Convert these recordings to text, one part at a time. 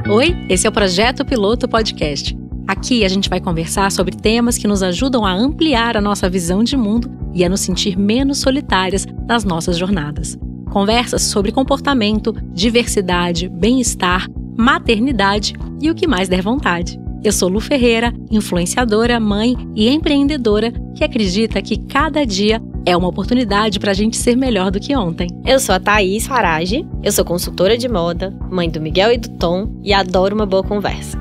Oi, esse é o Projeto Piloto Podcast. Aqui a gente vai conversar sobre temas que nos ajudam a ampliar a nossa visão de mundo e a nos sentir menos solitárias nas nossas jornadas. Conversas sobre comportamento, diversidade, bem-estar, maternidade e o que mais der vontade. Eu sou Lu Ferreira, influenciadora, mãe e empreendedora que acredita que cada dia é uma oportunidade para a gente ser melhor do que ontem. Eu sou a Thaís Farage, eu sou consultora de moda, mãe do Miguel e do Tom e adoro uma boa conversa.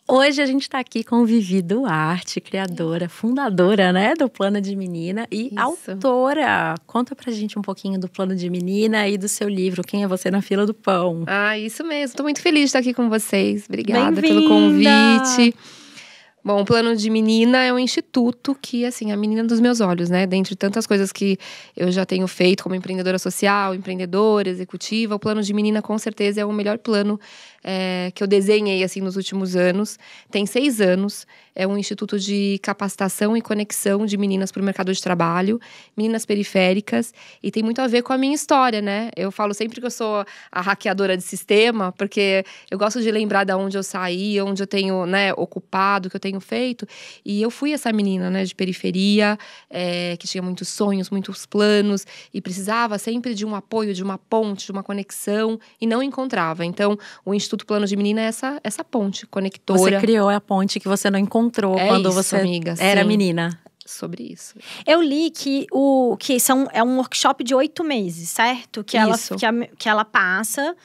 Hoje a gente está aqui com Vivi Duarte, criadora, fundadora, né, do Plano de Menina e autora. Conta pra gente um pouquinho do Plano de Menina e do seu livro, Quem é Você na Fila do Pão? Isso mesmo. Estou muito feliz de estar aqui com vocês. Obrigada pelo convite. Bom, o Plano de Menina é um instituto que, assim, é a menina dos meus olhos, né? Dentre tantas coisas que eu já tenho feito como empreendedora social, empreendedora, executiva, o Plano de Menina, com certeza, é o melhor plano que eu desenhei, assim, nos últimos anos. Tem 6 anos. É um instituto de capacitação e conexão de meninas para o mercado de trabalho, meninas periféricas, e tem muito a ver com a minha história, né? Eu falo sempre que eu sou a hackeadora de sistema, porque eu gosto de lembrar de onde eu saí, onde eu tenho, né, ocupado, o que eu tenho feito. E eu fui essa menina, né, de periferia, que tinha muitos sonhos, muitos planos, e precisava sempre de um apoio, de uma ponte, de uma conexão, e não encontrava. Então, o Instituto Plano de Menina é essa ponte conectora. Você criou a ponte que você não encontrou quando você amiga, era sim. menina. Sobre isso. Eu li que é um workshop de 8 meses, certo? Que ela passa,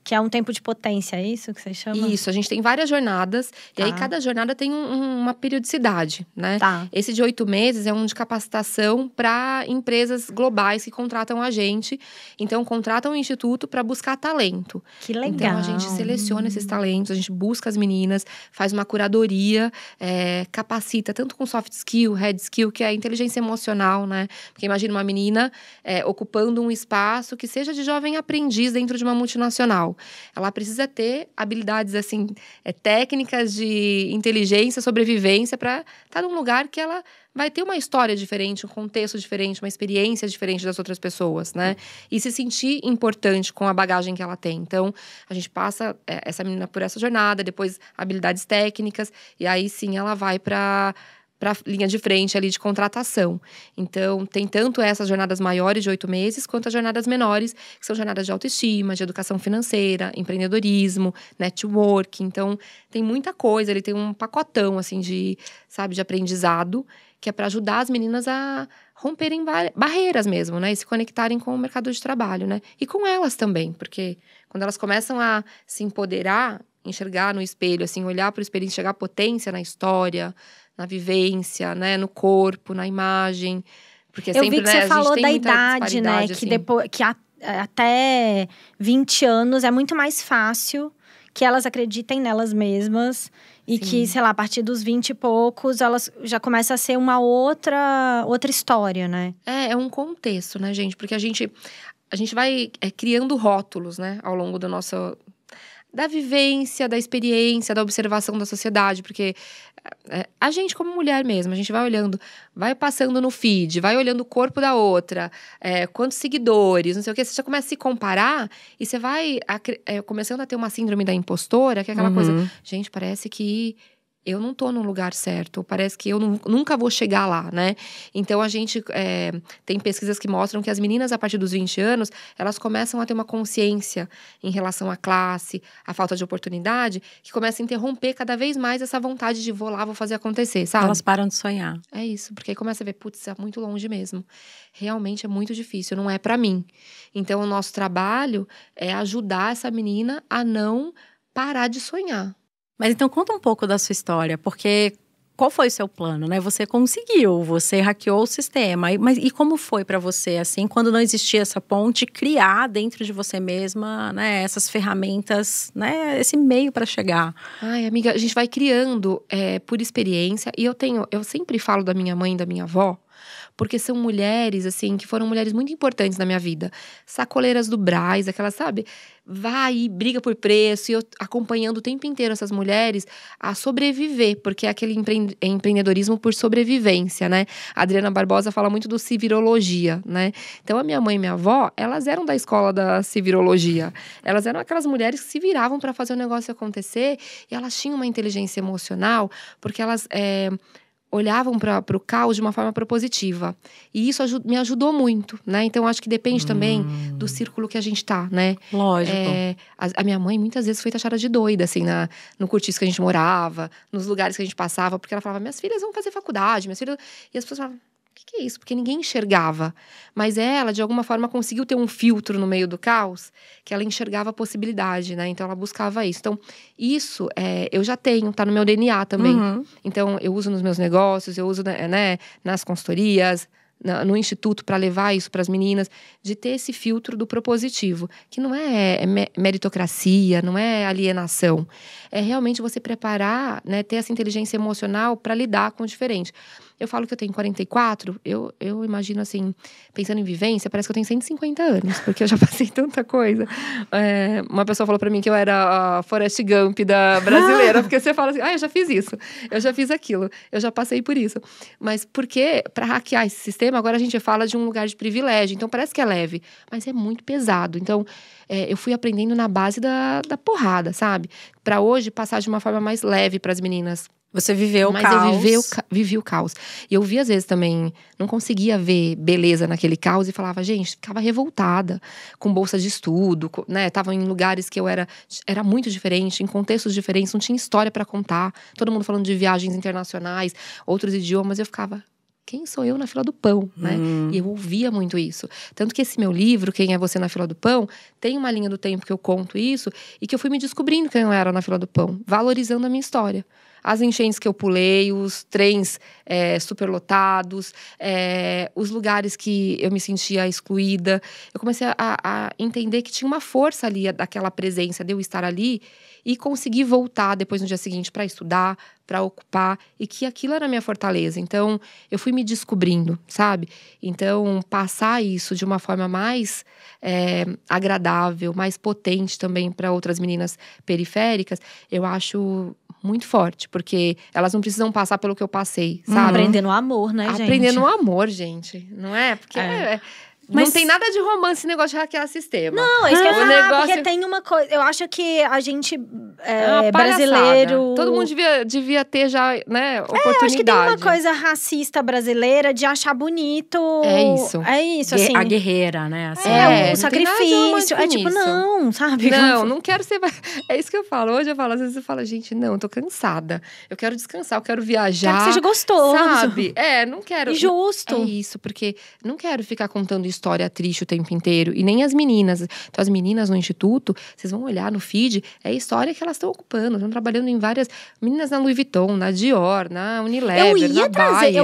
que é um tempo de potência, é isso que você chama? Isso, a gente tem várias jornadas, e aí cada jornada tem uma periodicidade, né? Tá. Esse de 8 meses é um de capacitação para empresas globais que contratam a gente. Então, contratam o Instituto para buscar talento. Que legal. Então, a gente seleciona esses talentos, a gente busca as meninas, faz uma curadoria, capacita tanto com soft skill, hard skill, que é a inteligência emocional, né? Porque imagina uma menina ocupando um espaço que seja de jovem aprendiz dentro de uma multinacional. Ela precisa ter habilidades, assim, técnicas de inteligência, sobrevivência, para estar num lugar que ela vai ter uma história diferente, um contexto diferente, uma experiência diferente das outras pessoas, né? E se sentir importante com a bagagem que ela tem. Então, a gente passa essa menina por essa jornada, depois habilidades técnicas, e aí sim ela vai para linha de frente ali de contratação. Então, tem tanto essas jornadas maiores de 8 meses, quanto as jornadas menores, que são jornadas de autoestima, de educação financeira, empreendedorismo, network. Então, tem muita coisa, ele tem um pacotão, assim, de aprendizado, que é para ajudar as meninas a romperem barreiras mesmo, né? E se conectarem com o mercado de trabalho, né? E com elas também, porque quando elas começam a se empoderar, enxergar no espelho, assim, olhar para o espelho, enxergar potência na história, na vivência, né, no corpo, na imagem, porque eu sempre, vi que você falou da idade, né, assim. que depois até 20 anos é muito mais fácil que elas acreditem nelas mesmas e que, sei lá, a partir dos 20 e poucos, elas já começa a ser uma outra história, né? É um contexto, né, gente, porque a gente vai criando rótulos, né, ao longo da vivência, da experiência, da observação da sociedade, porque a gente como mulher mesmo, a gente vai olhando, vai passando no feed, vai olhando o corpo da outra, quantos seguidores, não sei o que, você já começa a se comparar e você vai começando a ter uma síndrome da impostora, que é aquela coisa, gente, parece que eu não tô no lugar certo, parece que eu nunca vou chegar lá, né? Então, a gente tem pesquisas que mostram que as meninas, a partir dos 20 anos, elas começam a ter uma consciência em relação à classe, à falta de oportunidade, que começa a interromper cada vez mais essa vontade de vou lá, vou fazer acontecer, sabe? Elas param de sonhar. É isso, porque aí começa a ver, putz, é muito longe mesmo. Realmente é muito difícil, não é pra mim. Então, o nosso trabalho é ajudar essa menina a não parar de sonhar. Mas então conta um pouco da sua história, porque qual foi o seu plano, né? Você conseguiu, você hackeou o sistema, mas e como foi para você, assim, quando não existia essa ponte, criar dentro de você mesma, né, essas ferramentas, né, esse meio para chegar? Ai, amiga, a gente vai criando por experiência, e eu sempre falo da minha mãe e da minha avó, porque são mulheres, assim, que foram mulheres muito importantes na minha vida. Sacoleiras do Brás, aquelas, sabe? Vai e briga por preço, e eu acompanhando o tempo inteiro essas mulheres a sobreviver, porque é aquele empreendedorismo por sobrevivência, né? A Adriana Barbosa fala muito do civirologia, né? Então, a minha mãe e minha avó, elas eram da escola da civirologia. Elas eram aquelas mulheres que se viravam para fazer o negócio acontecer, e elas tinham uma inteligência emocional, porque elas olhavam para o caos de uma forma propositiva. E isso me ajudou muito, né? Então, acho que depende também do círculo que a gente tá, né? Lógico. A minha mãe, muitas vezes, foi taxada de doida, assim, no cortiço que a gente morava, nos lugares que a gente passava, porque ela falava, minhas filhas vão fazer faculdade, minhas filhas... E as pessoas falavam, o que é isso? Porque ninguém enxergava. Mas ela, de alguma forma, conseguiu ter um filtro no meio do caos, que ela enxergava a possibilidade, né? Então, ela buscava isso. Então, isso eu já tenho, tá no meu DNA também. Então, eu uso nos meus negócios, eu uso, né, nas consultorias, no instituto, para levar isso para as meninas, de ter esse filtro do propositivo, que não é meritocracia, não é alienação. É realmente você preparar, né, ter essa inteligência emocional para lidar com o diferente. Eu falo que eu tenho 44, eu imagino assim, pensando em vivência, parece que eu tenho 150 anos, porque eu já passei tanta coisa. Uma pessoa falou pra mim que eu era a Forrest Gump da brasileira, porque você fala assim, eu já fiz isso, eu já fiz aquilo, eu já passei por isso. Mas porque, pra hackear esse sistema, agora a gente fala de um lugar de privilégio, então parece que é leve, mas é muito pesado. Então, eu fui aprendendo na base da porrada, sabe? Pra hoje, passar de uma forma mais leve pras meninas. Você viveu o Mas caos. eu vivi o caos. E eu vi, às vezes, também, não conseguia ver beleza naquele caos e falava, gente, ficava revoltada com bolsa de estudo, né? Tava em lugares que eu era muito diferente, em contextos diferentes, não tinha história pra contar. Todo mundo falando de viagens internacionais, outros idiomas, eu ficava, quem sou eu na fila do pão, né? E eu ouvia muito isso. Tanto que esse meu livro, Quem é Você na Fila do Pão, tem uma linha do tempo que eu conto isso e que eu fui me descobrindo quem eu era na fila do pão, valorizando a minha história. As enchentes que eu pulei, os trens superlotados, os lugares que eu me sentia excluída. Eu comecei a entender que tinha uma força ali, daquela presença, de eu estar ali e conseguir voltar depois no dia seguinte para estudar, para ocupar, e que aquilo era a minha fortaleza. Então, eu fui me descobrindo, sabe? Então, passar isso de uma forma mais agradável, mais potente também para outras meninas periféricas, eu acho muito forte, porque elas não precisam passar pelo que eu passei, sabe? Aprender no amor, né, gente? Aprender no amor, gente. Não é? Porque Mas não tem nada de romance esse negócio de hackear sistema. Não, é isso que eu ia falar, negócio... porque tem uma coisa... Eu acho que a gente, uma brasileiro... Todo mundo devia ter já, né, oportunidade. Eu acho que tem uma coisa racista brasileira de achar bonito... É isso, assim... A guerreira, né? Assim. O sacrifício. É tipo, não, sabe? Não quero ser... É isso que eu falo. Hoje eu falo, às vezes eu falo, gente, não, eu tô cansada. Eu quero descansar, eu quero viajar. Quero que seja gostoso. Sabe? Não quero... E justo. É isso, porque não quero ficar contando história triste o tempo inteiro. E nem as meninas. Então, as meninas no instituto, vocês vão olhar no feed, é a história que elas estão ocupando. Estão trabalhando em várias... Meninas na Louis Vuitton, na Dior, na Unilever, na Bayer,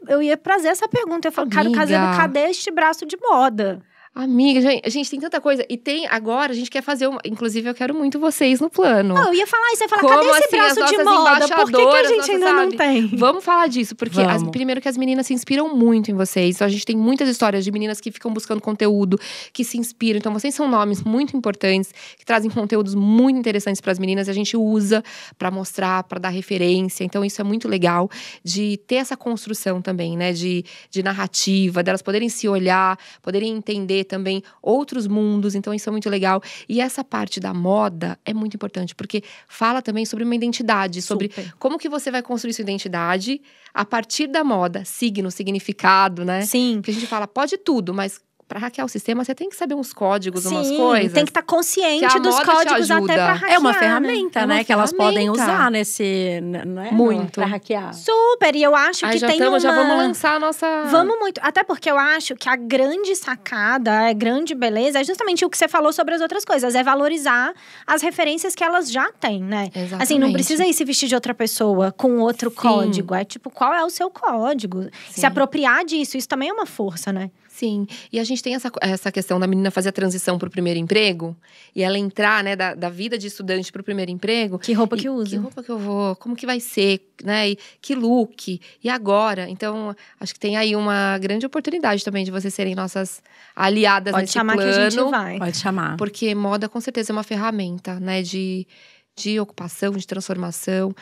eu ia trazer essa pergunta. Eu falo, cadê este braço de moda? Amiga, a gente tem tanta coisa. E agora, a gente quer fazer inclusive, eu quero muito vocês no plano. Não, eu ia falar isso. Você ia falar, cadê esse braço de moda? Por que a gente ainda não tem? Vamos falar disso. Porque, primeiro que as meninas se inspiram muito em vocês. Então, a gente tem muitas histórias de meninas que ficam buscando conteúdo, que se inspiram. Então, vocês são nomes muito importantes, que trazem conteúdos muito interessantes para as meninas. E a gente usa para mostrar, para dar referência. Então, isso é muito legal de ter essa construção também, né? De narrativa, delas poderem se olhar, poderem entender também outros mundos, então isso é muito legal. E essa parte da moda é muito importante, porque fala também sobre uma identidade, sobre como que você vai construir sua identidade a partir da moda, signo, significado, né? Sim. Porque a gente fala, pode tudo, mas para hackear o sistema, você tem que saber uns códigos, Sim, umas coisas. Tem que estar consciente dos códigos até para hackear. É uma ferramenta, né? Que elas podem usar muito. Para hackear. Super, e eu acho que já vamos lançar a nossa... Vamos muito, até porque eu acho que a grande sacada, a grande beleza, é justamente o que você falou sobre as outras coisas. É valorizar as referências que elas já têm, né? Exatamente. Assim, não precisa ir se vestir de outra pessoa com outro código. É tipo, qual é o seu código? Se apropriar disso, isso também é uma força, né? Sim, e a gente gente tem essa questão da menina fazer a transição pro primeiro emprego. E ela entrar, né, da vida de estudante pro primeiro emprego. Que roupa que usa? Que roupa que eu vou? Como que vai ser? Né? E que look? E agora? Então, acho que tem aí uma grande oportunidade também de vocês serem nossas aliadas nesse plano. Pode chamar que a gente vai. Pode chamar. Porque moda, com certeza, é uma ferramenta, né, de ocupação, de transformação.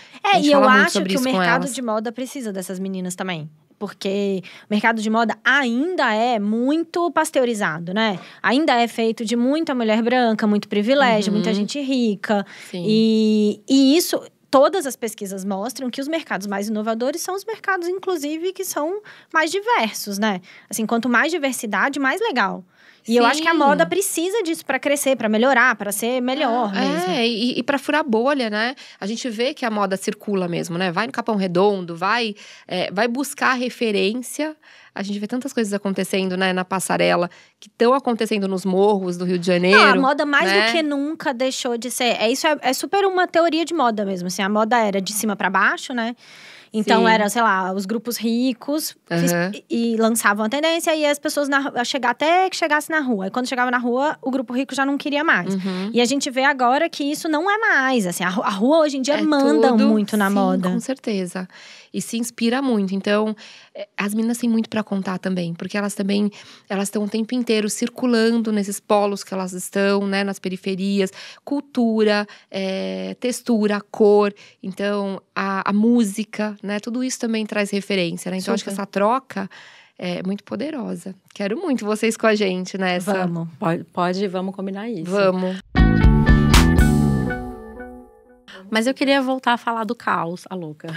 E eu acho que o mercado de moda precisa dessas meninas também. Porque o mercado de moda ainda é muito pasteurizado, né? Ainda é feito de muita mulher branca, muito privilégio, muita gente rica. Sim. E isso, todas as pesquisas mostram que os mercados mais inovadores são os mercados, inclusive, que são mais diversos, né? Assim, quanto mais diversidade, mais legal. E eu acho que a moda precisa disso para crescer, para melhorar, para ser melhor mesmo. E para furar bolha, né? A gente vê que a moda circula mesmo, né? Vai no Capão Redondo, vai buscar referência. A gente vê tantas coisas acontecendo, né, na passarela, que estão acontecendo nos morros do Rio de Janeiro. Não, a moda mais do que nunca deixou de ser. Isso é super uma teoria de moda mesmo. Assim, a moda era de cima para baixo, né? Então, era, sei lá, os grupos ricos e lançavam a tendência e as pessoas até que chegasse na rua. E quando chegava na rua, o grupo rico já não queria mais. E a gente vê agora que isso não é mais. Assim, a rua hoje em dia manda muito na moda. Com certeza. E se inspira muito. Então, as meninas têm muito para contar também. Porque elas estão o tempo inteiro circulando nesses polos que elas estão, né? Nas periferias. Cultura, textura, cor. Então, a música, né? Tudo isso também traz referência, né? Então, acho que essa troca é muito poderosa. Quero muito vocês com a gente nessa. Vamos. Vamos combinar isso. Vamos. Mas eu queria voltar a falar do caos, a louca.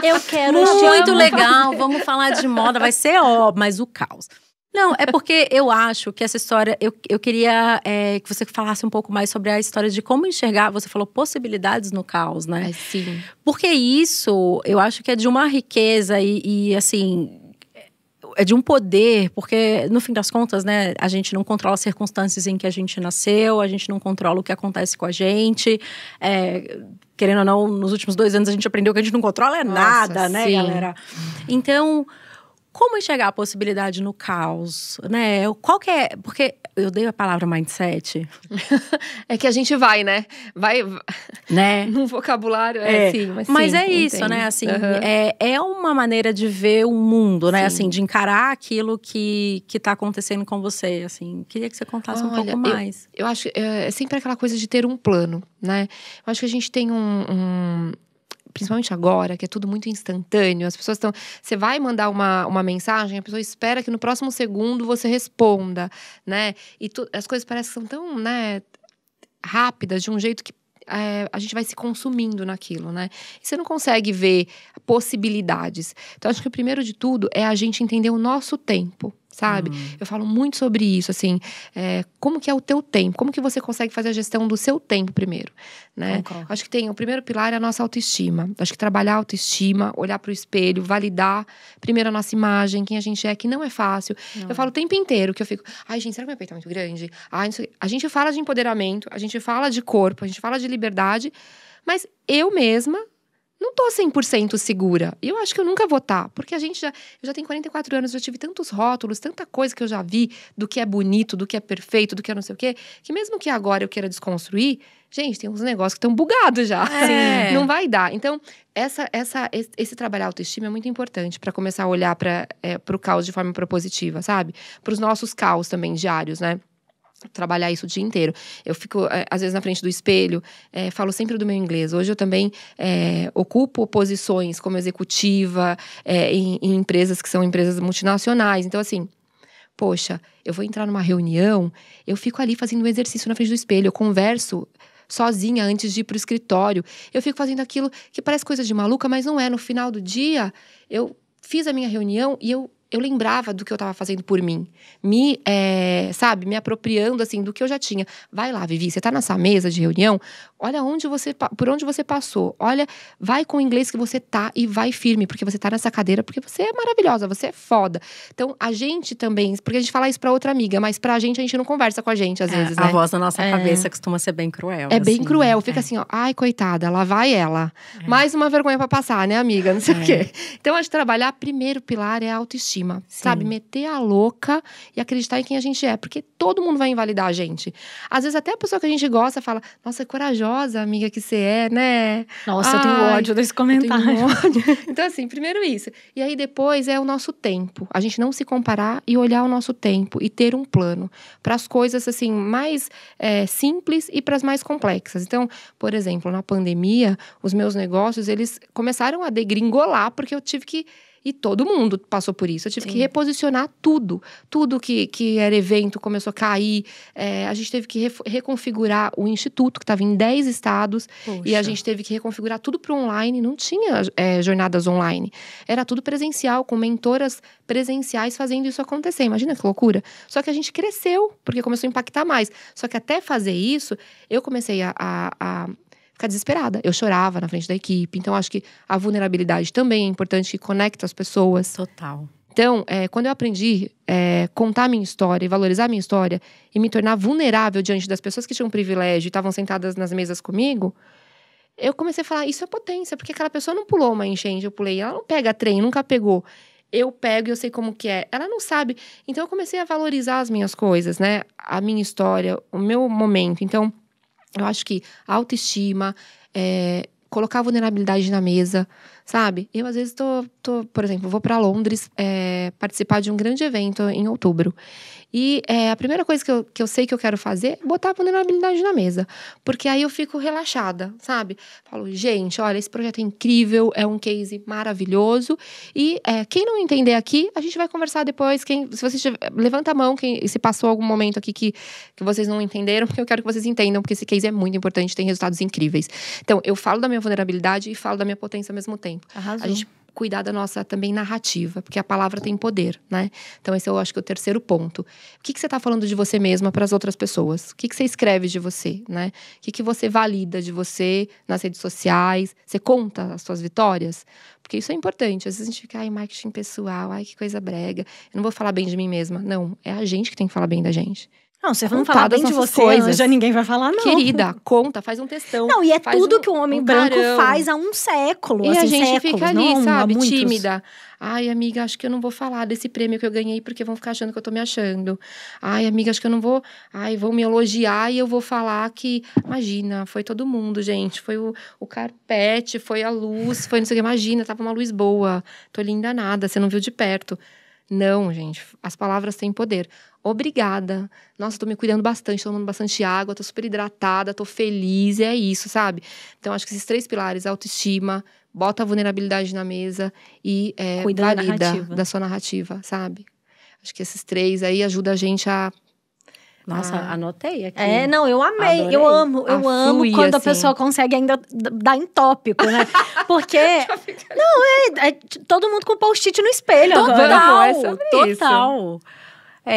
Eu quero. Muito legal, vamos falar de moda, vai ser mas o caos. Não, é porque eu acho que essa história… Eu queria que você falasse um pouco mais sobre a história de como enxergar… Você falou possibilidades no caos, né? Sim. Porque isso, eu acho que é de uma riqueza e assim… É de um poder, porque no fim das contas, né, a gente não controla as circunstâncias em que a gente nasceu, a gente não controla o que acontece com a gente. Querendo ou não, nos últimos 2 anos a gente aprendeu que a gente não controla nada, né, galera? Então, como enxergar a possibilidade no caos, né? Qual que é… Porque eu odeio a palavra mindset. É que a gente vai, né? Vai, né? Num vocabulário, sim. Mas é isso, né? Assim, é uma maneira de ver o mundo, né? Assim, de encarar aquilo que tá acontecendo com você, assim. Queria que você contasse um pouco mais. Eu acho que é sempre aquela coisa de ter um plano, né? Eu acho que a gente tem principalmente agora, que é tudo muito instantâneo. As pessoas estão… Você vai mandar uma mensagem, a pessoa espera que no próximo segundo você responda, né? E as coisas parecem que são tão, né, rápidas, de um jeito que a gente vai se consumindo naquilo, né? E você não consegue ver possibilidades. Então, acho que o primeiro de tudo é a gente entender o nosso tempo, sabe? Eu falo muito sobre isso, assim, como que é o teu tempo, como que você consegue fazer a gestão do seu tempo primeiro, né? Acho que o primeiro pilar é a nossa autoestima. Acho que trabalhar a autoestima, olhar pro espelho, validar primeiro a nossa imagem, quem a gente é, que não é fácil. Eu falo o tempo inteiro que eu fico, ai gente, será que meu peito é muito grande? Ai, a gente fala de empoderamento, a gente fala de corpo, a gente fala de liberdade, mas eu mesma não tô 100% segura. E eu acho que eu nunca vou estar. Porque eu já tenho 44 anos, já tive tantos rótulos, tanta coisa que eu já vi do que é bonito, do que é perfeito, do que é não sei o quê, que mesmo que agora eu queira desconstruir, gente, tem uns negócios que estão bugados já. Não vai dar. Então, esse trabalhar a autoestima é muito importante para começar a olhar para o caos de forma propositiva, sabe? Para os nossos caos também diários, né? Trabalhar isso o dia inteiro. Eu fico, às vezes, na frente do espelho, falo sempre do meu inglês. Hoje eu também ocupo posições como executiva em empresas que são empresas multinacionais. Então, assim, poxa, eu vou entrar numa reunião, eu fico ali fazendo um exercício na frente do espelho, eu converso sozinha antes de ir pro escritório. Eu fico fazendo aquilo que parece coisa de maluca, mas não é. No final do dia, eu fiz a minha reunião e eu lembrava do que eu estava fazendo por mim. Me apropriando, assim, do que eu já tinha. Vai lá, Vivi, você tá nessa mesa de reunião, olha por onde você passou. Olha, vai com o inglês que você tá e vai firme, porque você tá nessa cadeira, porque você é maravilhosa, você é foda. Então, a gente também, porque a gente fala isso pra outra amiga, mas pra gente não conversa com a gente, às vezes, né? A voz da nossa cabeça costuma ser bem cruel. É bem cruel, fica assim, ó, ai, coitada, lá vai ela. Mais uma vergonha pra passar, né, amiga? Não sei o quê. Então, acho que trabalhar, primeiro pilar é a autoestima. autoestima, sabe? Meter a louca e acreditar em quem a gente é, porque todo mundo vai invalidar a gente. Às vezes até a pessoa que a gente gosta fala, nossa, corajosa amiga que você é, né? Nossa, eu tenho ódio desse comentário. Eu tenho ódio. Então assim, primeiro isso. E aí depois é o nosso tempo. A gente não se comparar e olhar o nosso tempo e ter um plano para as coisas assim mais simples e para as mais complexas. Então, por exemplo, na pandemia, os meus negócios, eles começaram a degringolar porque eu tive que, e todo mundo passou por isso, eu tive que reposicionar tudo que era evento começou a cair, a gente teve que reconfigurar o instituto, que estava em 10 estados, e a gente teve que reconfigurar tudo para online, não tinha jornadas online, era tudo presencial, com mentoras presenciais fazendo isso acontecer, imagina que loucura, só que a gente cresceu, porque começou a impactar mais, só que até fazer isso, eu comecei a ficar desesperada. Eu chorava na frente da equipe. Então, acho que a vulnerabilidade também é importante, que conecta as pessoas. Total. Então, quando eu aprendi contar a minha história e valorizar a minha história e me tornar vulnerável diante das pessoas que tinham privilégio e estavam sentadas nas mesas comigo, eu comecei a falar, isso é potência, porque aquela pessoa não pulou uma enchente, eu pulei. Ela não pega trem, nunca pegou. Eu pego e eu sei como que é. Ela não sabe. Então, eu comecei a valorizar as minhas coisas, né? A minha história, o meu momento. Então, eu acho que a autoestima, colocar a vulnerabilidade na mesa, sabe? Eu, às vezes, por exemplo, vou para Londres participar de um grande evento em outubro. E a primeira coisa que eu sei que eu quero fazer é botar a vulnerabilidade na mesa. Porque aí eu fico relaxada, sabe? Falo, gente, olha, esse projeto é incrível, é um case maravilhoso. E quem não entender aqui, a gente vai conversar depois. Se você levanta a mão, se passou algum momento aqui que vocês não entenderam, porque eu quero que vocês entendam, porque esse case é muito importante, tem resultados incríveis. Então, eu falo da minha vulnerabilidade e falo da minha potência ao mesmo tempo. Arrasou. A gente cuidar da nossa também narrativa, porque a palavra tem poder, né? Então esse eu acho que é o terceiro ponto. O que você está falando de você mesma para as outras pessoas? O que você escreve de você, né? O que você valida de você nas redes sociais? Você conta as suas vitórias? Porque isso é importante. Às vezes a gente fica, marketing pessoal, que coisa brega. Eu não vou falar bem de mim mesma. Não, é a gente que tem que falar bem da gente. Não, você não falar bem de você, já ninguém vai falar, não. Querida, conta, faz um textão. Não, e é tudo que o homem branco faz há um século. E assim, a gente séculos, fica ali, não, sabe, muitos. tímida. Ai, amiga, acho que eu não vou falar desse prêmio que eu ganhei porque vão ficar achando que eu tô me achando. Ai, amiga, acho que eu não vou... Ai, vão me elogiar e eu vou falar que... Imagina, foi todo mundo, gente. Foi o carpete, foi a luz, foi não sei o que. Imagina, tava uma luz boa. Tô linda nada, você não viu de perto. Não, gente, as palavras têm poder. Obrigada. Nossa, tô me cuidando bastante, tô tomando bastante água, tô super hidratada, tô feliz, e é isso, sabe? Então, acho que esses 3 pilares, autoestima, bota a vulnerabilidade na mesa e valida da sua narrativa, sabe? Acho que esses 3 aí ajudam a gente a... Nossa, anotei aqui. Não, eu amei. Adorei. Eu amo quando a assim. pessoa consegue ainda dar em tópico, né? Porque... todo mundo com post-it no espelho. Total, sobre total.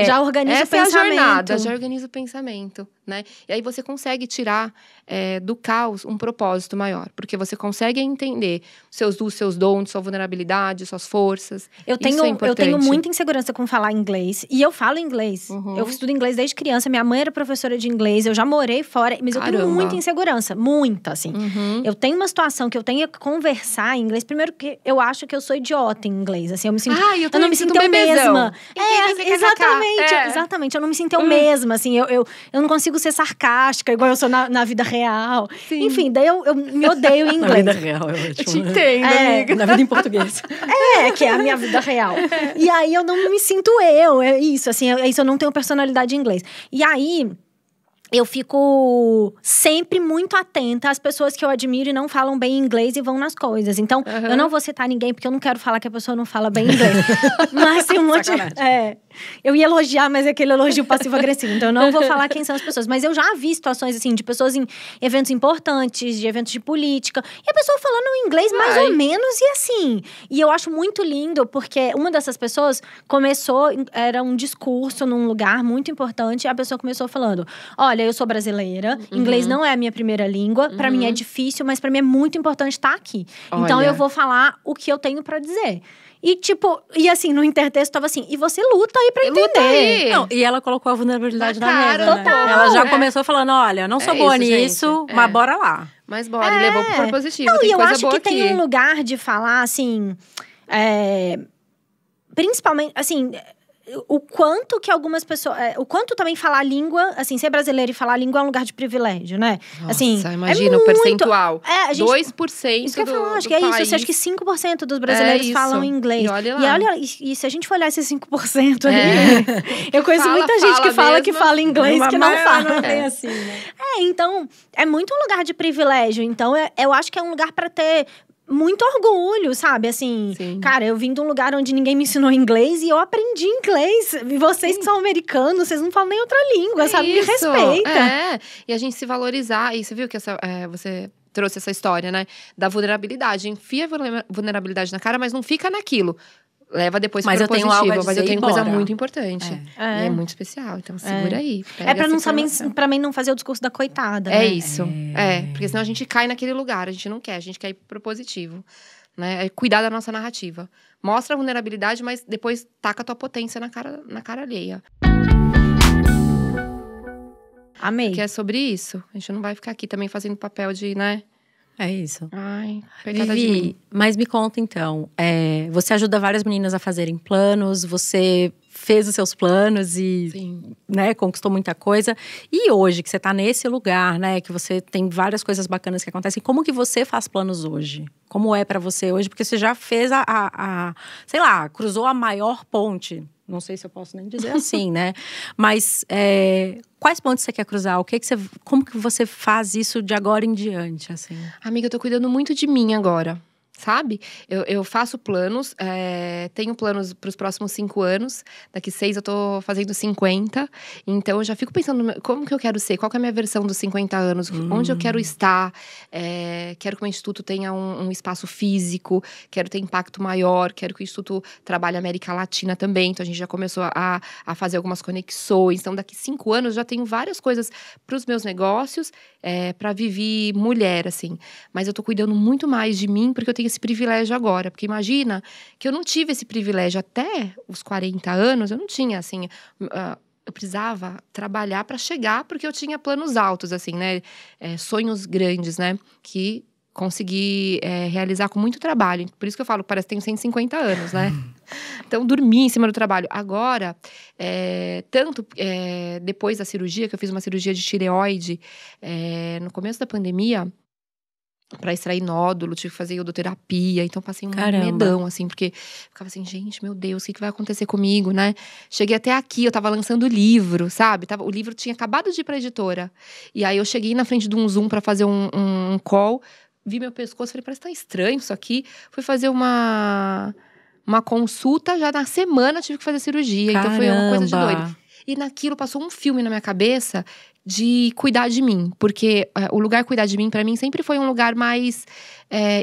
Já organiza o pensamento. Essa é a jornada, já organiza o pensamento, né? E aí você consegue tirar do caos um propósito maior. Porque você consegue entender seus dons, sua vulnerabilidade, suas forças. Eu tenho muita insegurança com falar inglês. E eu falo inglês. Uhum. Eu estudo inglês desde criança. Minha mãe era professora de inglês. Eu já morei fora. Mas eu tenho muita insegurança. Muita, assim. Uhum. Eu tenho uma situação que eu tenho que conversar em inglês. Primeiro que eu acho que eu sou idiota em inglês. Assim, eu não me sinto eu mesma. Exatamente. Eu não me sinto eu mesma. Assim, eu não consigo ser sarcástica, igual eu sou na vida real. Sim. Enfim, daí eu me odeio em inglês. Na vida real, é ótimo. Eu te entendo, amiga. Na vida em português. Que é a minha vida real. E aí, eu não me sinto é isso, assim, eu não tenho personalidade em inglês. E aí... eu fico sempre muito atenta às pessoas que eu admiro e não falam bem inglês e vão nas coisas. Então, eu não vou citar ninguém, porque eu não quero falar que a pessoa não fala bem inglês. Mas tem um monte... eu ia elogiar, mas é aquele elogio passivo-agressivo. Então, eu não vou falar quem são as pessoas. Mas eu já vi situações, assim, de pessoas em eventos importantes, de eventos de política. E a pessoa falando inglês mais ou menos e assim. E eu acho muito lindo, porque uma dessas pessoas era um discurso num lugar muito importante. E a pessoa começou falando, olha, eu sou brasileira, inglês não é a minha primeira língua, pra mim é difícil, mas pra mim é muito importante estar aqui. Olha. Então, eu vou falar o que eu tenho pra dizer. E assim, no intertexto tava assim, e você luta aí pra entender. Não, e ela colocou a vulnerabilidade na mesa, total, né? Ela já começou falando, olha, não sou boa nisso, mas bora lá. Mas bora, e levou pro positivo, não, tem e eu coisa acho boa que aqui. tem um lugar de falar, assim... principalmente, assim, o quanto que algumas pessoas... o quanto também falar a língua, assim, ser brasileiro e falar a língua é um lugar de privilégio, né? Nossa, assim, imagina o percentual. A gente, 2% isso que eu do, falo, acho do que é país. isso. Acho que 5% dos brasileiros falam inglês. E olha lá. E se a gente for olhar esses 5% ali... Eu conheço muita gente que fala mesmo, que fala inglês, que não fala. Não é assim, né? Então, é muito um lugar de privilégio. Então, eu acho que é um lugar para ter... muito orgulho, sabe? Assim, Sim. Cara, eu vim de um lugar onde ninguém me ensinou inglês e eu aprendi inglês. E vocês que são americanos, vocês não falam nem outra língua, sabe? Me respeita. E a gente se valorizar. E você viu que você trouxe essa história, né? Da vulnerabilidade. Enfia a vulnerabilidade na cara, mas não fica naquilo. Leva depois para o positivo. Mas eu tenho coisa muito importante. E é muito especial. Então, segura aí. Pra mim não fazer o discurso da coitada, É né? isso. Porque senão a gente cai naquele lugar. A gente não quer. A gente quer ir pro positivo. Né? É cuidar da nossa narrativa. Mostra a vulnerabilidade, mas depois taca a tua potência na cara alheia. Amei. Porque é sobre isso. A gente não vai ficar aqui também fazendo papel de, né? É isso. Ai, coitada de Vivi, mim. mas me conta então, você ajuda várias meninas a fazerem planos, você fez os seus planos e né, conquistou muita coisa. E hoje que você tá nesse lugar, né, que você tem várias coisas bacanas que acontecem, como que você faz planos hoje? Como é pra você hoje? Porque você já fez sei lá, cruzou a maior ponte. Não sei se eu posso nem dizer assim, né? Mas quais pontos você quer cruzar? Como que você faz isso de agora em diante, assim? Amiga, eu tô cuidando muito de mim agora. Sabe? Eu faço planos, tenho planos para os próximos 5 anos. Daqui 6 eu tô fazendo 50. Então, eu já fico pensando como que eu quero ser, qual que é a minha versão dos 50 anos, onde eu quero estar. Quero que o Instituto tenha um espaço físico, quero ter impacto maior, quero que o Instituto trabalhe a América Latina também. Então, a gente já começou a fazer algumas conexões. Então, daqui 5 anos, eu já tenho várias coisas para os meus negócios, para viver mulher, assim. Mas eu tô cuidando muito mais de mim, porque eu tenho esse privilégio agora, porque imagina que eu não tive esse privilégio até os 40 anos, eu não tinha, assim, eu precisava trabalhar para chegar, porque eu tinha planos altos, assim, né, sonhos grandes, né, que consegui realizar com muito trabalho, por isso que eu falo, parece que tenho 150 anos, né, então dormi em cima do trabalho. Agora, depois da cirurgia, que eu fiz uma cirurgia de tireoide, no começo da pandemia, pra extrair nódulo, tive que fazer iodoterapia. Então, passei um medão, assim. Porque ficava assim, gente, meu Deus, o que vai acontecer comigo, né? Cheguei até aqui, eu tava lançando o livro, sabe? O livro tinha acabado de ir pra editora. E aí, eu cheguei na frente de um Zoom pra fazer um call. Vi meu pescoço, falei, parece que tá estranho isso aqui. Fui fazer uma consulta, já na semana tive que fazer cirurgia. Caramba. Então, foi uma coisa de doido. E naquilo, passou um filme na minha cabeça de cuidar de mim. Porque o lugar cuidar de mim, pra mim, sempre foi um lugar mais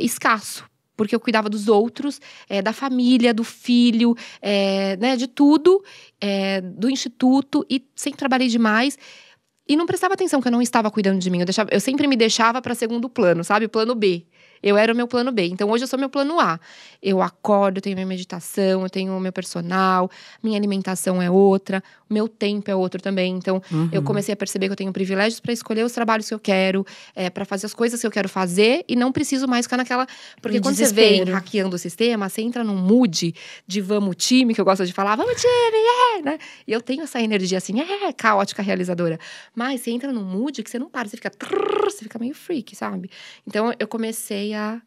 escasso. Porque eu cuidava dos outros, da família, do filho, né, de tudo, do instituto. E sempre trabalhei demais. E não prestava atenção que eu não estava cuidando de mim. Eu sempre me deixava pra segundo plano, sabe? Plano B. Eu era o meu plano B. Então, hoje eu sou meu plano A. Eu acordo, eu tenho minha meditação, eu tenho o meu personal, minha alimentação é outra, o meu tempo é outro também. Então, eu comecei a perceber que eu tenho privilégios para escolher os trabalhos que eu quero, para fazer as coisas que eu quero fazer e não preciso mais ficar naquela... Porque quando você vem hackeando o sistema, você entra num mood de vamos time, que eu gosto de falar, vamos time, né? E eu tenho essa energia assim, caótica, realizadora. Mas você entra num mood que você não para, você fica meio freak, sabe? Então, eu comecei a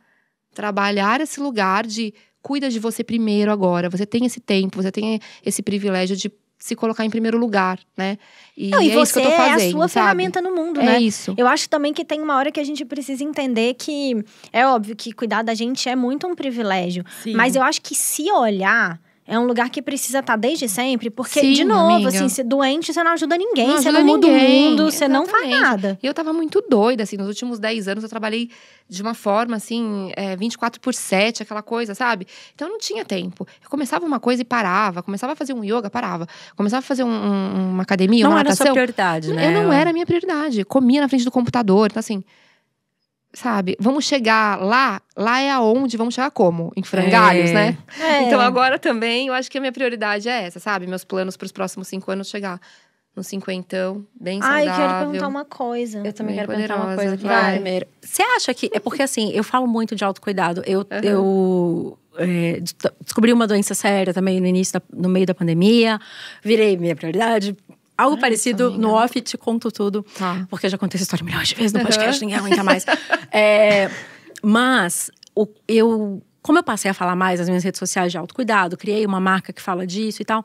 trabalhar esse lugar de cuida de você primeiro agora. Você tem esse tempo, você tem esse privilégio de se colocar em primeiro lugar, né? E você isso que eu tô fazendo, é a sua sabe? ferramenta no mundo, né? É isso. Eu acho também que tem uma hora que a gente precisa entender que... É óbvio que cuidar da gente é muito um privilégio. Sim. Mas eu acho que se olhar... É um lugar que precisa estar desde sempre, porque, sim, de novo, amiga, assim, se doente, você não ajuda ninguém, você não muda o mundo, você não faz nada. E eu tava muito doida, assim, nos últimos 10 anos eu trabalhei de uma forma, assim, 24/7, aquela coisa, sabe? Então eu não tinha tempo. Eu começava uma coisa e parava, começava a fazer um yoga, parava. Começava a fazer uma academia, uma natação. Não era a sua prioridade, né? Eu não era a minha prioridade. Comia na frente do computador, então assim... Sabe, vamos chegar lá é aonde, vamos chegar como? Em frangalhos, né? Então agora também, eu acho que a minha prioridade é essa, sabe? Meus planos para os próximos 5 anos, chegar no 50, bem saudável. Eu quero perguntar uma coisa. Eu também quero perguntar uma coisa aqui primeiro. Você acha que... É porque assim, eu falo muito de autocuidado. descobri uma doença séria também no meio da pandemia. Virei minha prioridade. Algo parecido, amiga. No off te conto tudo. Tá. Porque eu já contei essa história milhões de vezes no podcast, ninguém aguenta mais. Mas, como eu passei a falar mais nas minhas redes sociais de autocuidado, criei uma marca que fala disso e tal,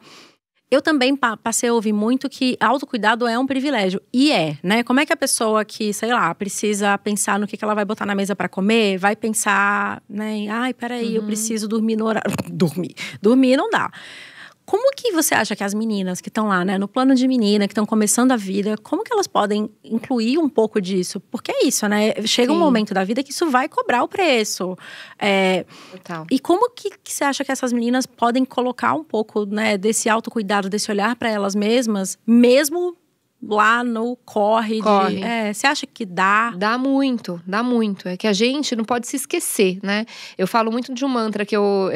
eu também passei a ouvir muito que autocuidado é um privilégio. E né? Como é que a pessoa que, sei lá, precisa pensar no que ela vai botar na mesa para comer, vai pensar, né? Ai, peraí, eu preciso dormir no horário. Dormir não dá. Como que você acha que as meninas que estão lá, né, no plano de menina, que estão começando a vida, como que elas podem incluir um pouco disso? Porque é isso, né? Chega um momento da vida que isso vai cobrar o preço. Total. E como que você acha que essas meninas podem colocar um pouco, né, desse autocuidado, desse olhar para elas mesmas, mesmo lá no corre. Você acha que dá? Dá muito. É que a gente não pode se esquecer, né? Eu falo muito de um mantra que eu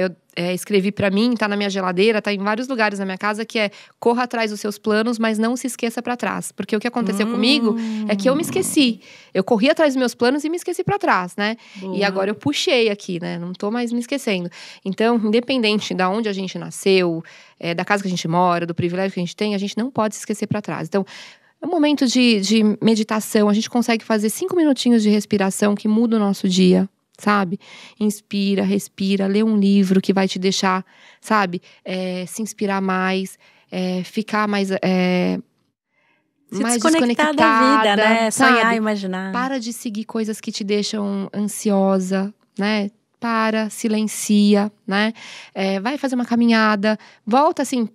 escrevi pra mim, tá na minha geladeira, tá em vários lugares na minha casa, que é: corra atrás dos seus planos, mas não se esqueça pra trás. Porque o que aconteceu comigo é que eu me esqueci. Eu corri atrás dos meus planos e me esqueci pra trás, né? Boa. E agora eu puxei aqui, né? Não tô mais me esquecendo. Então, independente de onde a gente nasceu, da casa que a gente mora, do privilégio que a gente não pode se esquecer pra trás. Então, é um momento de meditação. A gente consegue fazer 5 minutinhos de respiração que muda o nosso dia, sabe? Inspira, respira, lê um livro que vai te deixar, sabe? Se inspirar mais, ficar mais mais desconectada da vida, né? Sonhar, imaginar. Para de seguir coisas que te deixam ansiosa, né? Silencia, né? Vai fazer uma caminhada, volta assim,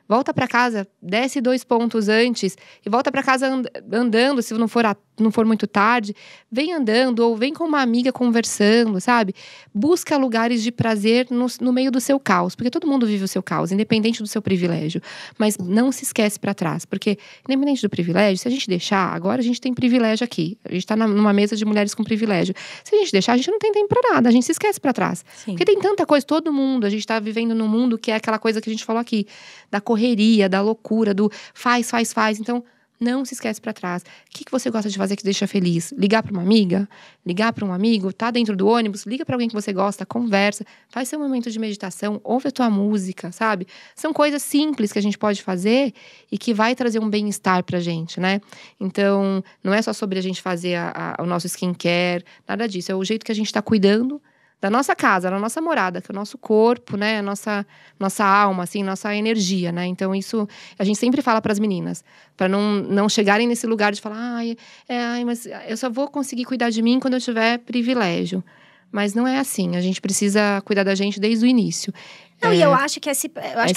volta para casa, desce 2 pontos antes e volta para casa andando, se não for muito tarde, vem andando ou vem com uma amiga conversando, sabe? Busca lugares de prazer no meio do seu caos, porque todo mundo vive o seu caos, independente do seu privilégio. Mas não se esquece para trás, porque independente do privilégio, se a gente deixar, agora a gente tem privilégio aqui, a gente tá numa mesa de mulheres com privilégio. Se a gente deixar, a gente não tem tempo para nada, a gente se esquece para trás. Sim. Porque tem tanta coisa, todo mundo, a gente tá vivendo num mundo que é aquela coisa que a gente falou aqui, da correria, da loucura, do faz. Então, não se esquece pra trás. O que você gosta de fazer que te deixa feliz? Ligar pra uma amiga? Ligar pra um amigo? Tá dentro do ônibus? Liga pra alguém que você gosta, conversa. Faz seu momento de meditação, ouve a tua música, sabe? São coisas simples que a gente pode fazer e que vai trazer um bem-estar pra gente, né? Então, não é só sobre a gente fazer o nosso skincare, nada disso. É o jeito que a gente tá cuidando da nossa casa, da nossa morada, que é o nosso corpo, né? A nossa alma, assim, nossa energia, né? Então, isso a gente sempre fala para as meninas, para não chegarem nesse lugar de falar, mas eu só vou conseguir cuidar de mim quando eu tiver privilégio. Mas não é assim, a gente precisa cuidar da gente desde o início. Não, e eu acho que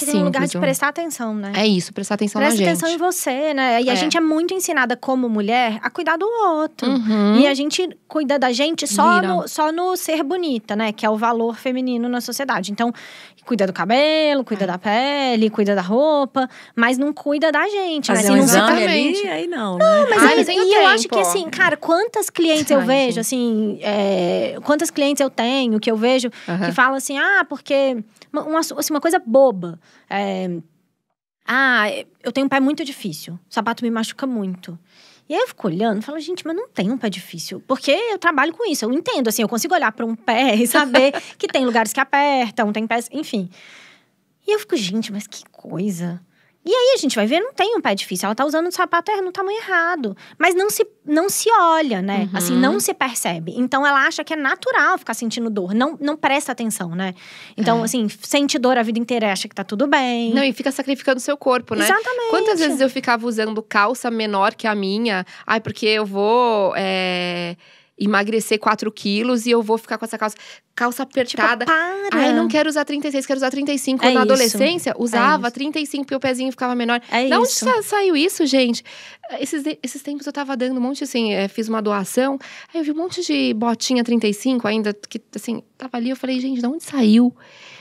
tem um lugar de prestar atenção, né? É isso, prestar atenção na gente. Presta atenção em você, né? E a gente é muito ensinada como mulher a cuidar do outro. E a gente cuida da gente só no ser bonita, né? Que é o valor feminino na sociedade. Então, cuida do cabelo, cuida da pele, cuida da roupa. Mas não cuida da gente, fazer né? Um exame ali, aí não, né? Mas eu acho que assim, cara, quantas clientes eu vejo, assim… quantas clientes eu tenho que eu vejo que falam assim… porque… Uma coisa boba. Eu tenho um pé muito difícil. O sapato me machuca muito. E aí eu fico olhando e falo, gente, mas não tem um pé difícil. Porque eu trabalho com isso. Eu entendo, assim, eu consigo olhar para um pé e saber que tem lugares que apertam, tem pés… Enfim. E eu fico, gente, mas que coisa… E aí a gente vai ver, não tem um pé difícil. Ela tá usando o sapato no tamanho errado. Mas não se olha, né? Assim, não se percebe. Então, ela acha que é natural ficar sentindo dor. Não presta atenção, né? Então, assim, sente dor a vida inteira e acha que tá tudo bem. Não, e fica sacrificando o seu corpo, né? Exatamente. Quantas vezes eu ficava usando calça menor que a minha? Porque eu vou… emagrecer 4 quilos e eu vou ficar com essa calça apertada. Tipo, para! Não quero usar 36, quero usar 35. Na adolescência, usava 35 porque o pezinho ficava menor. Da onde saiu isso, gente? Esses tempos eu tava dando um monte, assim, fiz uma doação. Aí eu vi um monte de botinha 35 ainda, que, assim, tava ali. Eu falei, gente, de onde saiu?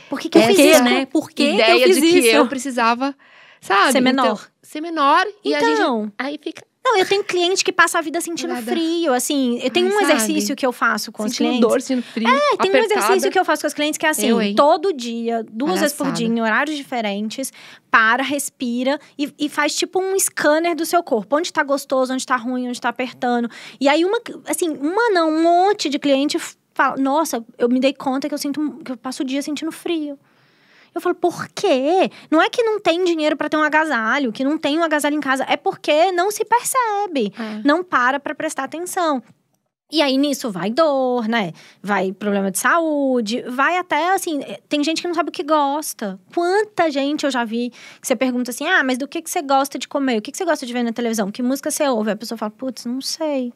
Por que eu fiz isso, né? Por que ideia eu fiz de que isso? eu precisava, sabe? Ser menor. Então, ser menor. E a gente… Aí fica… Não, eu tenho cliente que passa a vida sentindo frio, assim… Eu tenho um exercício que eu faço com os clientes… dor, sentindo frio, tem um exercício que eu faço com os clientes que é assim… todo dia, 2 vezes por dia, em horários diferentes… Para, respira e faz tipo um scanner do seu corpo. Onde tá gostoso, onde tá ruim, onde tá apertando. E aí, um monte de cliente fala, nossa, eu me dei conta que eu passo o dia sentindo frio. Eu falo, por quê? Não é que não tem dinheiro pra ter um agasalho, que não tem um agasalho em casa. É porque não se percebe. Não para pra prestar atenção. E aí, nisso, vai dor, né? Vai problema de saúde. Vai até, assim… Tem gente que não sabe o que gosta. Quanta gente eu já vi que você pergunta assim… Ah, mas do que você gosta de comer? O que você gosta de ver na televisão? Que música você ouve? A pessoa fala, putz, não sei.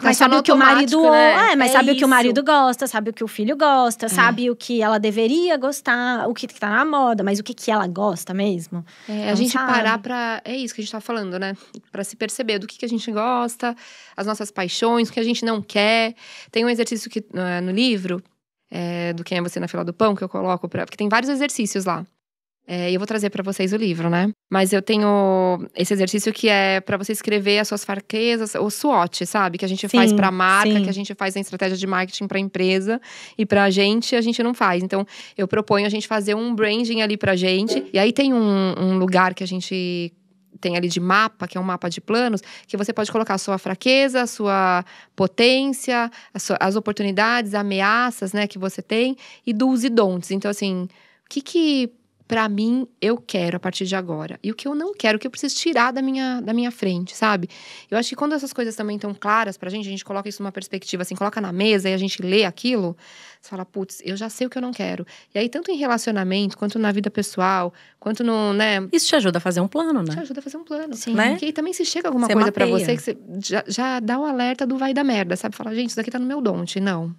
Mas sabe o que o marido… Né? Mas sabe o que o marido gosta, sabe o que o filho gosta, sabe o que ela deveria gostar, o que tá na moda, mas o que ela gosta mesmo. A gente parar pra… É isso que a gente tá falando, né? Pra se perceber do que a gente gosta, as nossas paixões, o que a gente não quer. Tem um exercício que, no livro, do Quem é Você na Fila do Pão, que eu coloco porque tem vários exercícios lá. E eu vou trazer pra vocês o livro, né? Mas eu tenho esse exercício que é pra você escrever as suas fraquezas, o SWOT, sabe? Que a gente faz pra marca, que a gente faz em estratégia de marketing pra empresa. E pra gente, a gente não faz. Então, eu proponho a gente fazer um branding ali pra gente. E aí tem um lugar que a gente tem ali de mapa, que é um mapa de planos, que você pode colocar a sua fraqueza, a sua potência, as oportunidades, ameaças, né, que você tem. E do's e don'ts. Então, assim, o que pra mim, eu quero a partir de agora. E o que eu não quero, o que eu preciso tirar da minha frente, sabe? Eu acho que quando essas coisas também estão claras pra gente, a gente coloca isso numa perspectiva, assim, coloca na mesa e a gente lê aquilo, você fala, putz, eu já sei o que eu não quero. E aí, tanto em relacionamento, quanto na vida pessoal, quanto no, né… Isso te ajuda a fazer um plano, né? Te ajuda a fazer um plano. Sim. Né? Porque aí também se chega alguma você coisa mapeia. pra você, que você já dá o alerta do vai dar merda, sabe? Fala, gente, isso daqui tá no meu don't, não.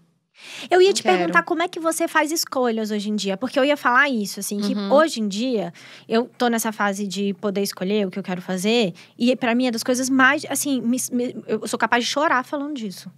Eu ia te perguntar como é que você faz escolhas hoje em dia. Porque eu ia falar isso, assim, que hoje em dia… Eu tô nessa fase de poder escolher o que eu quero fazer. E pra mim é das coisas mais… Assim, eu sou capaz de chorar falando disso.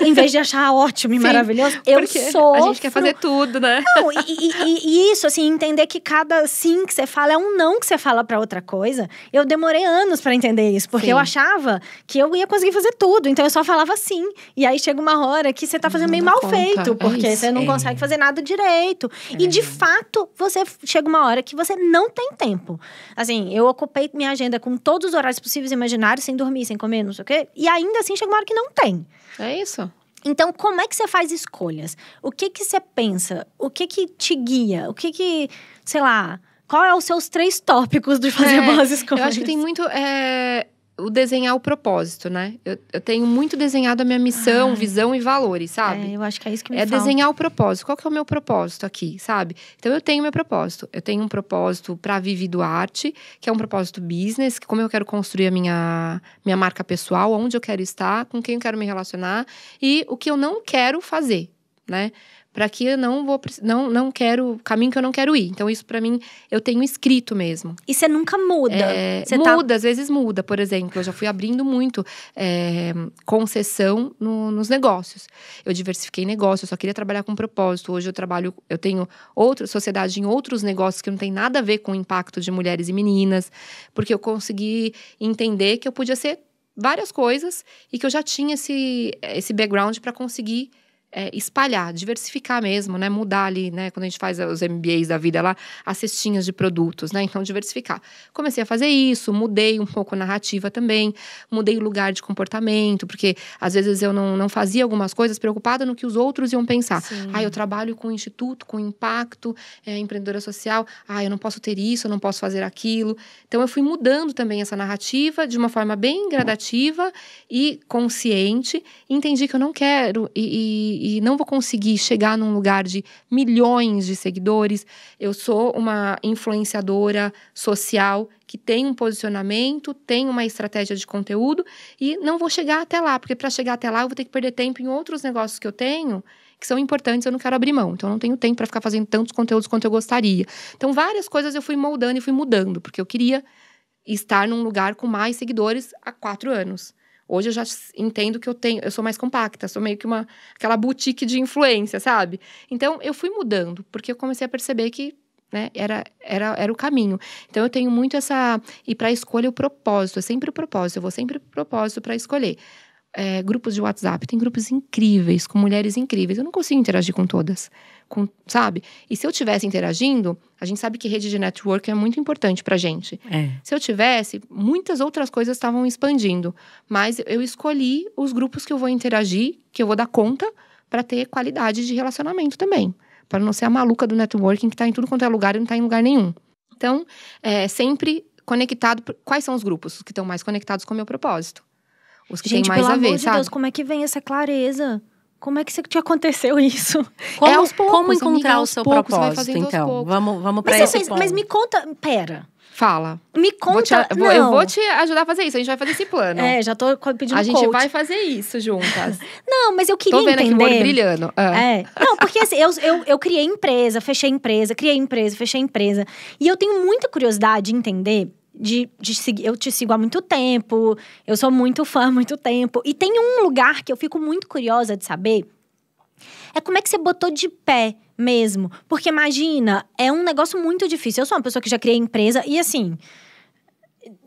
Em vez de achar ótimo e maravilhoso, eu sofro. A gente quer fazer tudo, né? Não, e isso, assim, entender que cada sim que você fala é um não que você fala pra outra coisa. Eu demorei anos pra entender isso, porque eu achava que eu ia conseguir fazer tudo. Então, eu só falava sim. E aí, chega uma hora que você tá fazendo meio mal feito, porque você não consegue fazer nada direito. E, de fato, você chega uma hora que você não tem tempo. Assim, eu ocupei minha agenda com todos os horários possíveis e imaginários, sem dormir, sem comer, não sei o quê. E ainda assim, chega uma hora que não tem. É isso. Então, como é que você faz escolhas? O que você pensa? O que te guia? Sei lá… Qual é os seus 3 tópicos de fazer boas escolhas? Eu acho que tem muito… o desenhar o propósito, né? Eu tenho muito desenhado a minha missão, visão e valores, sabe? Eu acho que é isso que me falta. Desenhar o propósito. Qual que é o meu propósito aqui, sabe? Então, eu tenho meu propósito. Eu tenho um propósito para Vivi Duarte, que é um propósito business, como eu quero construir a minha marca pessoal, onde eu quero estar, com quem eu quero me relacionar e o que eu não quero fazer, né? Para que eu não quero… O caminho que eu não quero ir. Então, isso pra mim, eu tenho escrito mesmo. E você nunca muda? Às vezes muda. Por exemplo, eu já fui abrindo muito concessão nos negócios. Eu diversifiquei negócios, eu só queria trabalhar com propósito. Hoje eu tenho outra sociedade em outros negócios que não tem nada a ver com o impacto de mulheres e meninas. Porque eu consegui entender que eu podia ser várias coisas e que eu já tinha esse background para conseguir… espalhar, diversificar mesmo, né? Mudar ali, né? Quando a gente faz os MBAs da vida lá, as cestinhas de produtos, né? Então, diversificar. Comecei a fazer isso, mudei um pouco a narrativa também, mudei o lugar de comportamento, porque às vezes eu não fazia algumas coisas preocupada no que os outros iam pensar. Eu trabalho com instituto, com impacto, empreendedora social, eu não posso ter isso, eu não posso fazer aquilo. Então, eu fui mudando também essa narrativa de uma forma bem gradativa e consciente, entendi que eu não quero e não vou conseguir chegar num lugar de milhões de seguidores. Eu sou uma influenciadora social que tem um posicionamento, tem uma estratégia de conteúdo e não vou chegar até lá, porque para chegar até lá eu vou ter que perder tempo em outros negócios que eu tenho, que são importantes, eu não quero abrir mão. Então, eu não tenho tempo para ficar fazendo tantos conteúdos quanto eu gostaria. Então, várias coisas eu fui moldando e fui mudando, porque eu queria estar num lugar com mais seguidores há 4 anos. Hoje eu já entendo que eu sou mais compacta, sou meio que aquela boutique de influência, sabe? Então, eu fui mudando, porque eu comecei a perceber que, né, era o caminho. Então, eu tenho muito e para escolha o propósito, é sempre o propósito, eu vou sempre pro propósito para escolher. Grupos de WhatsApp, tem grupos incríveis, com mulheres incríveis, eu não consigo interagir com todas, sabe? E se eu estivesse interagindo, a gente sabe que rede de network é muito importante pra gente. Se eu tivesse, muitas outras coisas estavam expandindo, mas eu escolhi os grupos que eu vou interagir, que eu vou dar conta, para ter qualidade de relacionamento também. Para não ser a maluca do networking que tá em tudo quanto é lugar e não tá em lugar nenhum. Então, sempre conectado. Quais são os grupos que estão mais conectados com o meu propósito? Os que têm mais a ver, pelo amor de sabe? Deus, como é que vem essa clareza? Como é que te aconteceu isso? Como, poucos, como encontrar amiga, o seu poucos, vai propósito, fazendo aos então? poucos. Vamos para esse ponto. Mas me conta, pera. Fala. Me conta, não. Eu vou te ajudar a fazer isso. A gente vai fazer esse plano. Já tô pedindo A gente coach. vai fazer isso juntas. Não, mas eu queria Tô vendo entender. aqui o olho brilhando. Não, porque assim, eu criei empresa, fechei empresa, criei empresa, fechei empresa. E eu tenho muita curiosidade de entender, de seguir. Eu te sigo há muito tempo, eu sou muito fã há muito tempo. E tem um lugar que eu fico muito curiosa de saber. É como é que você botou de pé mesmo. Porque imagina, é um negócio muito difícil. Eu sou uma pessoa que já criei empresa e assim,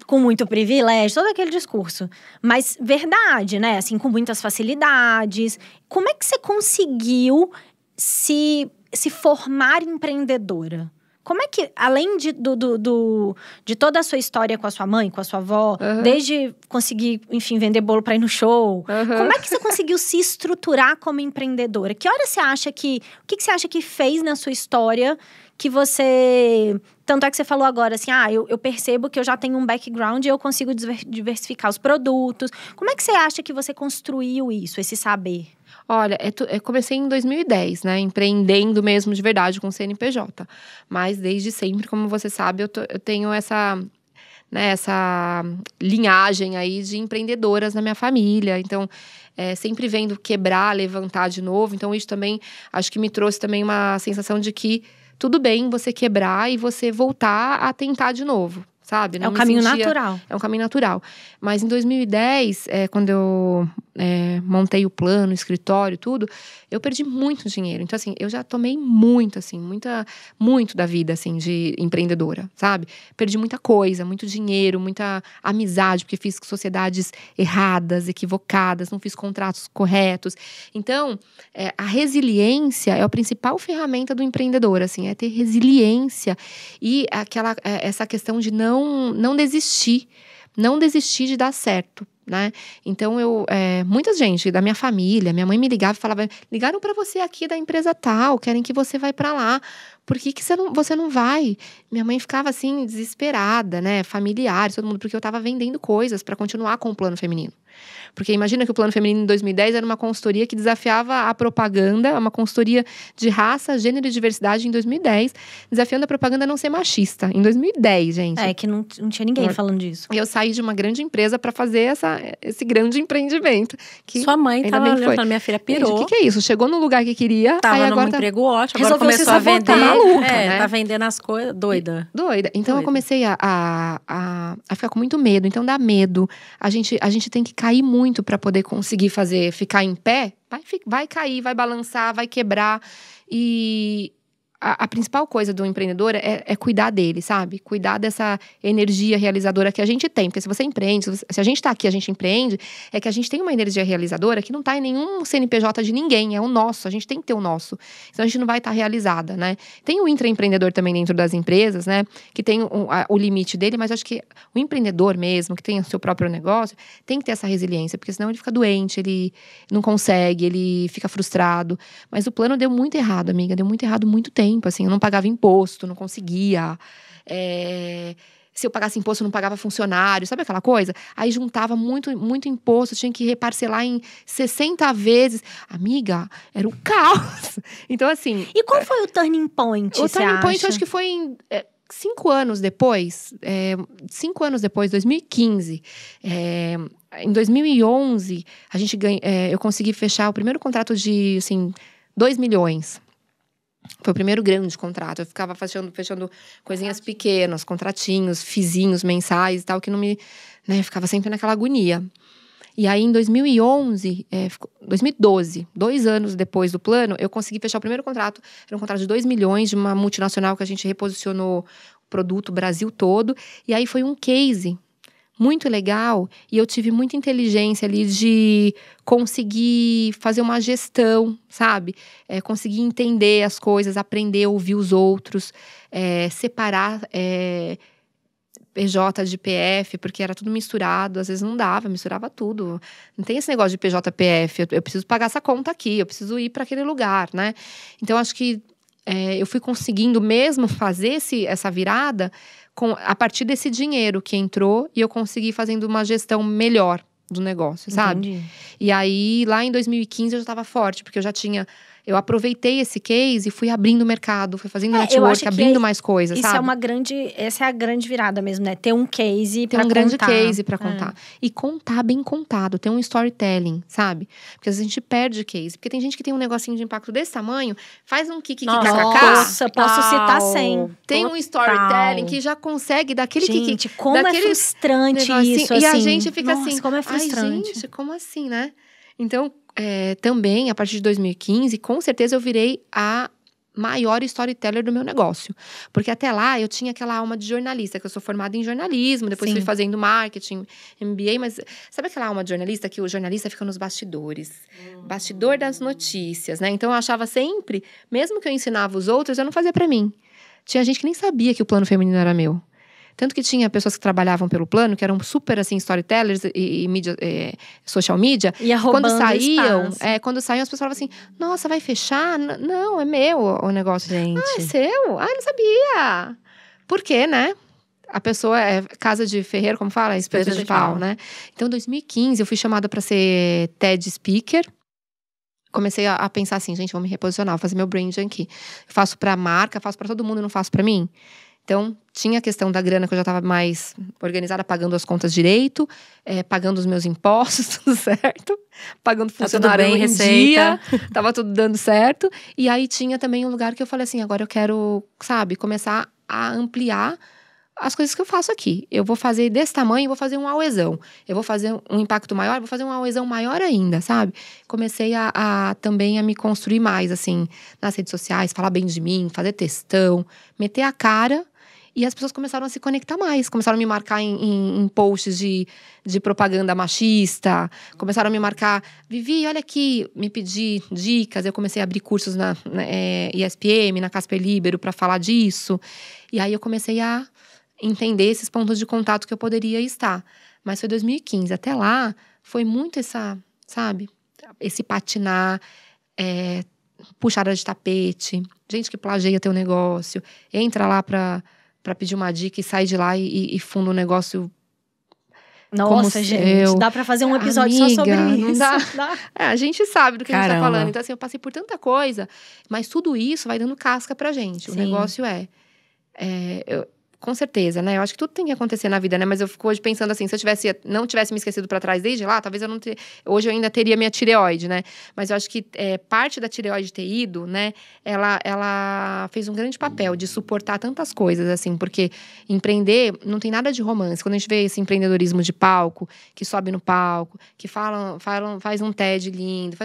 com muito privilégio, todo aquele discurso. Mas verdade, né? Assim, com muitas facilidades. Como é que você conseguiu se formar empreendedora? Como é que, além de toda a sua história com a sua mãe, com a sua avó, desde conseguir, enfim, vender bolo para ir no show, como é que você conseguiu se estruturar como empreendedora? Que hora você acha que… O que você acha que fez na sua história que você… Tanto é que você falou agora assim, eu percebo que eu já tenho um background e eu consigo diversificar os produtos. Como é que você acha que você construiu isso, esse saber? Olha, eu comecei em 2010, né? Empreendendo mesmo de verdade com CNPJ. Mas desde sempre, como você sabe, eu tenho essa linhagem aí de empreendedoras na minha família. Então, sempre vendo quebrar, levantar de novo. Então, isso também, acho que me trouxe também uma sensação de que tudo bem você quebrar e você voltar a tentar de novo. Sabe? É um caminho natural. É um caminho natural. Mas em 2010, quando eu montei o plano, o escritório, tudo, eu perdi muito dinheiro. Então, assim, eu já tomei muito da vida, assim, de empreendedora, sabe? Perdi muita coisa, muito dinheiro, muita amizade, porque fiz sociedades erradas, equivocadas, não fiz contratos corretos. Então, a resiliência é a principal ferramenta do empreendedor, assim, é ter resiliência e essa questão de não desistir de dar certo, né? Então, muita gente da minha família, minha mãe me ligava e falava, ligaram pra você aqui da empresa tal, querem que você vá pra lá, por que você não vai? Minha mãe ficava assim, desesperada, né? Familiares, todo mundo, porque eu tava vendendo coisas pra continuar com o plano feminino. Porque imagina que o Plano Feminino em 2010 era uma consultoria que desafiava a propaganda, uma consultoria de raça, gênero e diversidade em 2010, desafiando a propaganda a não ser machista. Em 2010, gente. Que não tinha ninguém falando disso. E eu saí de uma grande empresa para fazer esse grande empreendimento. Que sua mãe estava olhando, minha filha pirou. O que é isso? Chegou no lugar que queria. Tava num emprego ótimo, agora começou a vender. Tá maluca, né? Tá vendendo as coisas, doida. Então eu comecei a ficar com muito medo. Então dá medo. A gente tem que cair muito para poder conseguir ficar em pé. Vai cair, vai balançar, vai quebrar. E a principal coisa do empreendedor é cuidar dele, sabe? Cuidar dessa energia realizadora que a gente tem. Porque se você empreende, se a gente tá aqui, a gente empreende, é que a gente tem uma energia realizadora que não tá em nenhum CNPJ de ninguém, é o nosso. A gente tem que ter o nosso. Senão a gente não vai estar realizada, né? Tem o intraempreendedor também dentro das empresas, né? Que tem o limite dele, mas acho que o empreendedor mesmo, que tem o seu próprio negócio, tem que ter essa resiliência, porque senão ele fica doente, ele não consegue, ele fica frustrado. Mas o plano deu muito errado, amiga, deu muito errado muito tempo. Assim, eu não pagava imposto, não conseguia. Se eu pagasse imposto, eu não pagava funcionário, sabe aquela coisa? Aí juntava muito, muito imposto, tinha que reparcelar em 60 vezes. Amiga, era o caos. Então, assim… E qual foi o turning point, O turning point, eu acho que foi em… 5 anos depois, 2015, em 2011, eu consegui fechar o primeiro contrato de, assim, 2 milhões. Foi o primeiro grande contrato. Eu ficava fechando coisinhas pequenas, contratinhos, fizinhos, mensais e tal, que não me… né, ficava sempre naquela agonia. E aí, em 2012, 2 anos depois do plano, eu consegui fechar o primeiro contrato. Era um contrato de 2 milhões de uma multinacional que a gente reposicionou o produto Brasil todo. E aí, foi um case muito legal, e eu tive muita inteligência ali de conseguir fazer uma gestão, sabe? Conseguir entender as coisas, aprender a ouvir os outros, separar PJ de PF, porque era tudo misturado. Às vezes não dava, misturava tudo. Não tem esse negócio de PJ PF. Eu preciso pagar essa conta aqui, eu preciso ir para aquele lugar, né? Então, acho que eu fui conseguindo mesmo fazer essa virada a partir desse dinheiro que entrou. E eu consegui fazendo uma gestão melhor do negócio, sabe? Entendi. E aí, lá em 2015, eu já estava forte. Porque eu aproveitei esse case e fui abrindo o mercado, fui fazendo network, abrindo mais coisas, sabe? Essa é a grande virada mesmo, né? Ter um case pra contar. Ter um grande case pra contar. E contar bem contado, ter um storytelling, sabe? Porque às vezes a gente perde case. Porque tem gente que tem um negocinho de impacto desse tamanho, faz um Nossa, posso citar 100. Tem um storytelling que já consegue dar aquele Gente, como é frustrante isso, E assim. a gente fica assim, como é frustrante. Ai, gente, como assim, né? Então, também, a partir de 2015, com certeza eu virei a maior storyteller do meu negócio. Porque até lá, eu tinha aquela alma de jornalista, que eu sou formada em jornalismo, depois fui fazendo marketing, MBA, mas sabe aquela alma de jornalista que o jornalista fica nos bastidores? Bastidor das notícias, né? Então, eu achava sempre, mesmo que eu ensinava os outros, eu não fazia pra mim. Tinha gente que nem sabia que o plano feminino era meu. Tanto que tinha pessoas que trabalhavam pelo plano, que eram super, assim, storytellers e mídia, social media. E quando saíam, as pessoas falavam assim, nossa, vai fechar? Não, é meu o negócio. Gente. Ah, é seu? Ah, não sabia. Por quê, né? A pessoa é casa de ferreiro, como fala? Espeto de pau, né? Então, em 2015, eu fui chamada para ser TED Speaker. Comecei a pensar assim, gente, vou me reposicionar, vou fazer meu branding aqui. Eu faço pra marca, faço pra todo mundo, não faço pra mim. Então, tinha a questão da grana, que eu já estava mais organizada, pagando as contas direito, pagando os meus impostos, tudo certo. Pagando funcionário em dia, tava tudo dando certo. E aí, tinha também um lugar que eu falei assim, agora eu quero, sabe, começar a ampliar as coisas que eu faço aqui. Eu vou fazer desse tamanho, vou fazer um auezão. Eu vou fazer um impacto maior, vou fazer um auezão maior ainda, sabe? Comecei também a me construir mais, assim, nas redes sociais, falar bem de mim, fazer textão, meter a cara. E as pessoas começaram a se conectar mais. Começaram a me marcar em posts de propaganda machista. Começaram a me marcar. Vivi, olha aqui, me pedir dicas. Eu comecei a abrir cursos na ESPM, na Casper Libero, para falar disso. E aí eu comecei a entender esses pontos de contato que eu poderia estar. Mas foi 2015. Até lá, foi muito esse patinar, puxada de tapete. Gente que plageia teu negócio. Entra lá para pedir uma dica e sai de lá e funda um negócio. Nossa, gente, dá pra fazer um episódio só sobre isso. Não dá. A gente sabe do que a gente tá falando. Então, assim, eu passei por tanta coisa, mas tudo isso vai dando casca pra gente. Sim. O negócio com certeza, né? Eu acho que tudo tem que acontecer na vida, né? Mas eu fico hoje pensando assim, se eu não tivesse me esquecido pra trás desde lá, talvez eu não hoje eu ainda teria minha tireoide, né? Mas eu acho que parte da tireoide ter ido, né? Ela fez um grande papel de suportar tantas coisas, assim. Porque empreender não tem nada de romance. Quando a gente vê esse empreendedorismo de palco, que sobe no palco, que faz um TED lindo,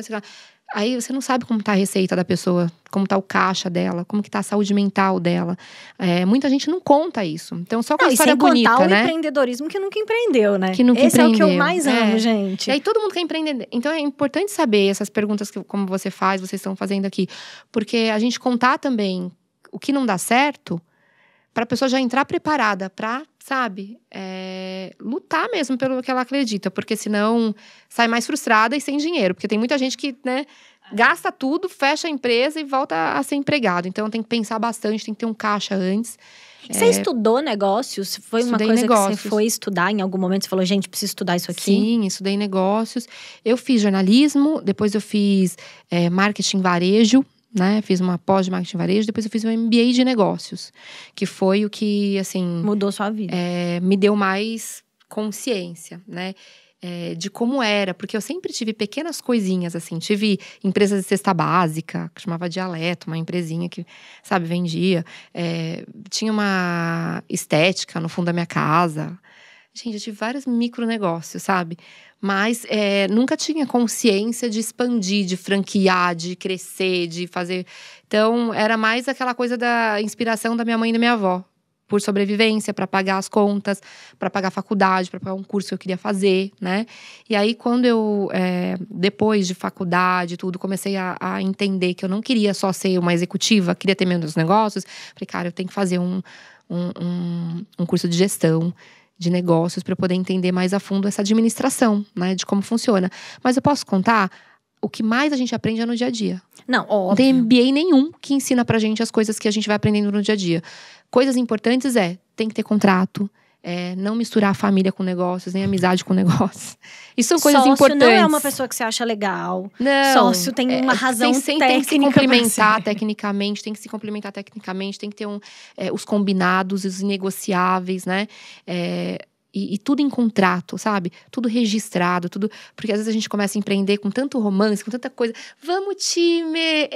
aí você não sabe como tá a receita da pessoa, como tá o caixa dela, como que tá a saúde mental dela. Muita gente não conta isso. Então, só com a história bonita, né? E sem contar o empreendedorismo que nunca empreendeu, né? Esse é o que eu mais amo, gente. E aí todo mundo quer empreender. Então, é importante saber essas perguntas como você faz, vocês estão fazendo aqui. Porque a gente contar também o que não dá certo, pra pessoa já entrar preparada pra, sabe, lutar mesmo pelo que ela acredita. Porque senão sai mais frustrada e sem dinheiro. Porque tem muita gente que, né, gasta tudo, fecha a empresa e volta a ser empregado. Então tem que pensar bastante, tem que ter um caixa antes. Você estudou negócios? Foi uma coisa negócios. Que você foi estudar em algum momento? Você falou, gente, preciso estudar isso aqui? Sim, estudei negócios. Eu fiz jornalismo, depois eu fiz marketing varejo. Né? Fiz uma pós de marketing varejo, depois eu fiz um MBA de negócios. Que foi o que, assim... Mudou sua vida. Me deu mais consciência, né? De como era. Porque eu sempre tive pequenas coisinhas, assim. Tive empresas de cesta básica, que chamava Dialeto, uma empresinha que, sabe, vendia. Tinha uma estética no fundo da minha casa. Gente, eu tive vários micronegócios, sabe? Mas nunca tinha consciência de expandir, de franquear, de crescer, de fazer... Então, era mais aquela coisa da inspiração da minha mãe e da minha avó. Por sobrevivência, para pagar as contas, para pagar a faculdade, para pagar um curso que eu queria fazer, né? E aí, quando eu, depois de faculdade e tudo, comecei a entender que eu não queria só ser uma executiva, queria ter meus negócios. Falei, cara, eu tenho que fazer um curso de gestão de negócios para eu poder entender mais a fundo essa administração, né, de como funciona. Mas eu posso contar, o que mais a gente aprende é no dia a dia. Não, óbvio. Não tem MBA nenhum que ensina pra gente as coisas que a gente vai aprendendo no dia a dia. Coisas importantes tem que ter contrato, não misturar a família com negócios, nem amizade com negócios. Isso são coisas importantes. Sócio não é uma pessoa que você acha legal. Não. Sócio tem uma razão técnica. Tem que se complementar tecnicamente, tem que ter os combinados, os negociáveis, né? E tudo em contrato, sabe? Tudo registrado, tudo… Porque às vezes a gente começa a empreender com tanto romance, com tanta coisa. Vamos, time!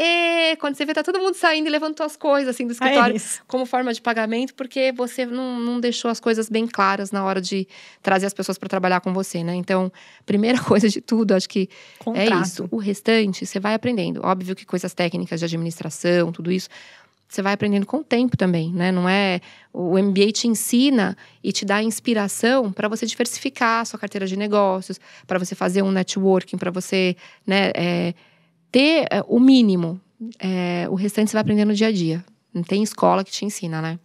Quando você vê, tá todo mundo saindo e levando as coisas, assim, do escritório. Como forma de pagamento, porque você não deixou as coisas bem claras na hora de trazer as pessoas para trabalhar com você, né? Então, primeira coisa de tudo, acho que contrato. É isso. O restante, você vai aprendendo. Óbvio que coisas técnicas de administração, tudo isso… Você vai aprendendo com o tempo também, né? Não é… O MBA te ensina e te dá inspiração para você diversificar a sua carteira de negócios, para você fazer um networking, para você, né, ter o mínimo. O restante você vai aprender no dia a dia. Não tem escola que te ensina, né?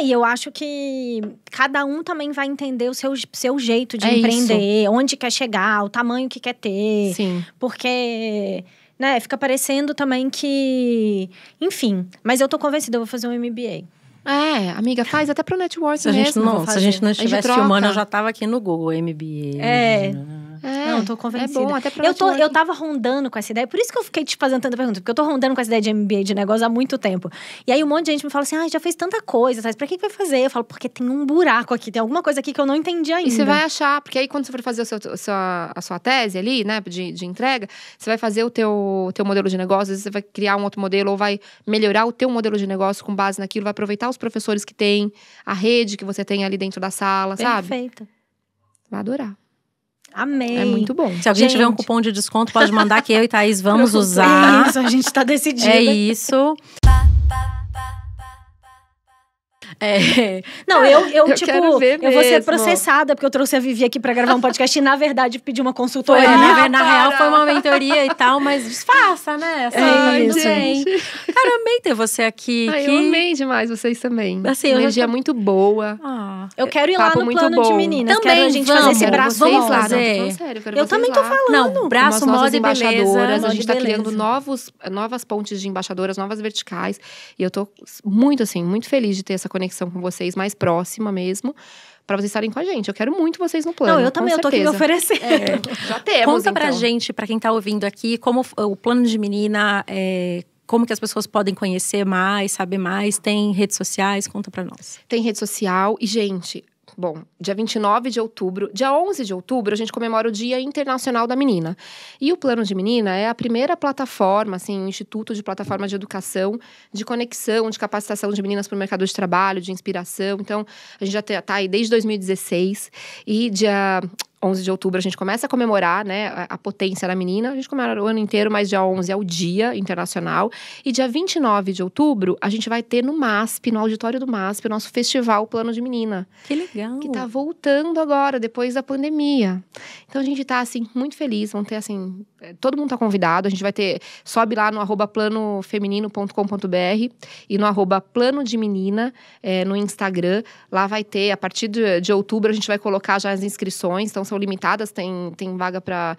E eu acho que cada um também vai entender o seu jeito de empreender, onde quer chegar, o tamanho que quer ter. Sim. Porque… Né, fica parecendo também que… Enfim, mas eu tô convencida, eu vou fazer um MBA. Amiga, faz até pro network se mesmo. Se a gente não estivesse filmando, eu já tava aqui no Google, MBA. Não, eu tô convencida. É bom, até pro network. Eu tava rondando com essa ideia, por isso que eu fiquei te fazendo tanta pergunta, porque eu tô rondando com essa ideia de MBA de negócio há muito tempo. E aí um monte de gente me fala assim, já fez tanta coisa, sabe? Pra que vai fazer? Eu falo, porque tem um buraco aqui, tem alguma coisa aqui que eu não entendi ainda. E você vai achar, porque aí quando você for fazer a sua tese ali, né, de entrega, você vai fazer o teu modelo de negócio, às vezes você vai criar um outro modelo, ou vai melhorar o teu modelo de negócio com base naquilo, vai aproveitar os professores que tem, a rede que você tem ali dentro da sala, sabe? Perfeito. Vai adorar. Amei. É muito bom. Se alguém tiver um cupom de desconto, pode mandar que eu e Thaís vamos usar. É isso, a gente tá decidida. É isso. Não, eu tipo, eu vou ser processada, porque eu trouxe a Vivi aqui pra gravar um podcast e, na verdade, pedi uma consultoria. Na real, foi uma mentoria e tal, mas disfarça, né? Gente. Cara, amei ter você aqui. Eu amei demais vocês também. Assim, energia muito boa. Eu quero ir lá no Plano de Meninas. Também, quero a gente fazer esse braço vamos moda. fazer. Sério, eu também tô falando. Não, braço, moda e beleza. A gente tá criando novas pontes de embaixadoras, novas verticais. E eu tô muito feliz de ter essa conexão com vocês, mais próxima mesmo, pra vocês estarem com a gente. Eu quero muito vocês no plano. Não, eu também, eu tô aqui me oferecendo. Já temos, Conta pra gente, pra quem tá ouvindo aqui, como o Plano de Menina, como que as pessoas podem conhecer mais, saber mais, tem redes sociais, conta pra nós. Tem rede social e, gente… Bom, dia 29 de outubro, dia 11 de outubro, a gente comemora o Dia Internacional da Menina. E o Plano de Menina é a primeira plataforma, assim, um instituto de plataforma de educação, de conexão, de capacitação de meninas para o mercado de trabalho, de inspiração. Então, a gente já tá aí desde 2016 e dia 11 de outubro a gente começa a comemorar, né, a potência da menina. A gente comemora o ano inteiro, mas dia 11 é o Dia Internacional. E dia 29 de outubro, a gente vai ter no MASP, no auditório do MASP, o nosso festival Plano de Menina. Que legal! Que tá voltando agora, depois da pandemia. Então, a gente tá, assim, muito feliz. Vão ter, assim… Todo mundo tá convidado. A gente vai ter… Sobe lá no @planofeminino.com.br e no @planodemenina, no Instagram. Lá vai ter, a partir de outubro, a gente vai colocar já as inscrições. Então, são limitadas, tem vaga para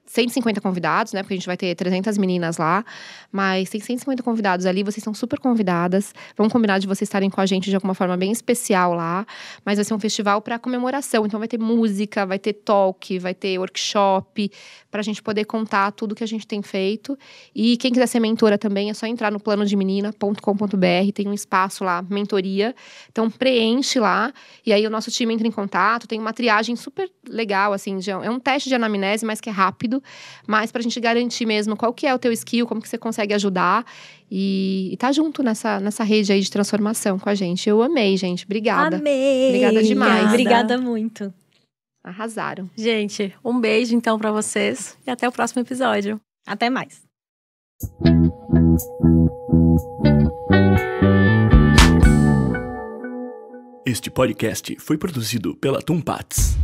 150 convidados, né? Porque a gente vai ter 300 meninas lá. Mas tem 150 convidados ali, vocês são super convidadas. Vamos combinar de vocês estarem com a gente de alguma forma bem especial lá. Mas vai ser um festival para comemoração. Então vai ter música, vai ter talk, vai ter workshop, para a gente poder contar tudo que a gente tem feito. E quem quiser ser mentora também, é só entrar no planodemenina.com.br. Tem um espaço lá, mentoria. Então preenche lá. E aí o nosso time entra em contato. Tem uma triagem super legal, assim. É um teste de anamnese, mas que é rápido. Mas pra gente garantir mesmo qual que é o teu skill, como que você consegue ajudar e tá junto nessa rede aí de transformação com a gente. Eu amei, gente. Obrigada. Amei! Obrigada demais. Obrigada muito. Arrasaram. Gente, um beijo então pra vocês e até o próximo episódio. Até mais. Este podcast foi produzido pela Tumpats.